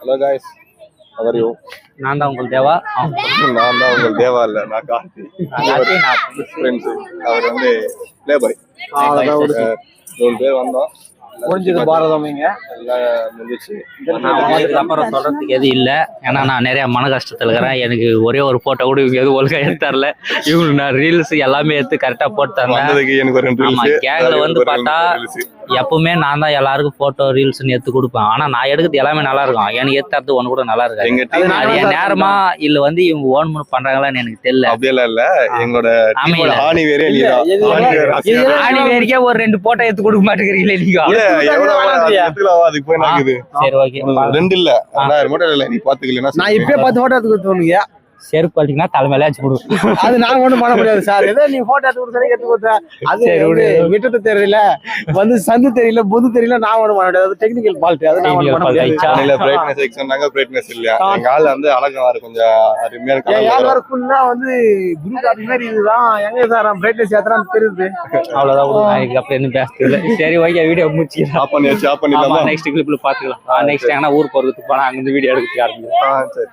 Hello guys, our you? நான் தான் உங்களுக்கு தேவா. நான் தான் உங்களுக்கு தேவா இல்ல, நான் கார்த்தி. ஃப்ரெண்ட்ஸ். அவர் வந்து பிளே பாய். 3 பேர் வந்தோம். முடிஞ்சது பாரதமிங்க, எல்லாம் முடிஞ்சிச்சு. அப்புறம் சொல்றதுக்கு எதுவும் இல்லை. ஏன்னா நான் நிறைய மன கஷ்டத்துல இருக்கிறேன். எனக்கு ஒரே ஒரு போட்டோ கூட இவங்க எதுவும் ஒழுங்கா எடுத்து தரல. இவங்களுக்கு நான் ரீல்ஸ் எல்லாமே எடுத்து கரெக்டா போட்டு தரேன். எனக்கு ஒரு கேங்ல வந்து பார்த்தா எப்பவுமே நான் தான் எல்லாருக்கும் போட்டோ ரீல்ஸ்ன்னு எடுத்து கொடுப்பேன். ஆனா நான் எடுக்கிறது எல்லாமே நல்லா இருக்கும். எனக்கு எடுத்து தரது ஒண்ணு கூட நல்லா இருக்காது. அது என் நேரமா இல்ல வந்து இவங்க ஓன் பண்றாங்களான்னு எனக்கு தெரியல. அப்படியெல்லாம் இல்ல, எங்களோட ஆணி வேறே வேறிக்கே ஒரு 2 போட்டோ எடுத்து கொடுக்க மாட்டேங்கிறீங்களே நீங்க. அதுக்கு போய் நாக்குது. சரி ஓகே, 2 இல்ல 2000 மட்டும் இல்ல, நீ பாத்துக்கலன்னா நான் இப்பயே 10 போட்டோ எடுத்து கொடுத்துருவீங்க. செருப்பு அடிச்சிங்கன்னா தலைமையில ஆச்சு கொடுக்கும். அது நான் ஒண்ணும் பண்ண முடியாது சார். ஏதோ நீ போட்டோ எடுத்து கொடுத்தா எடுத்து கொடுத்தா அது விட்டது தெரியல, வந்து சந்து தெரியல, புது தெரியல, நான் ஒண்ணும் பண்ண முடியாது. டெக்னிக்கல் ஃபால்ட், அது நான் ஒண்ணும் பண்ண முடியாது. பிரைட்னஸ் எக்ஸ்டெண்டாங்க, பிரைட்னஸ் இல்ல. எங்க ஆளு வந்து அழகா இருக்கு, கொஞ்சம் அருமையா இருக்கு. யார் ஃபுல்லா வந்து ப்ளூ காபி மாதிரி இதுதான். எங்க சார் பிரைட்னஸ் ஏத்துறான்னு தெரியுது. அவ்வளவுதான், அப்புறம் என்ன பேசுறது இல்ல. சரி ஓகே, வீடியோ முடிச்சிடலாம். ஆஃப் பண்ணிடலாமா? நெக்ஸ்ட் கிளிப்ல பாத்துக்கலாம். நெக்ஸ்ட் எங்கன்னா ஊர் போறதுக்கு போனா அங்க இருந்து வீடியோ எடுக்க ஆரம்பிச்சு. சரி.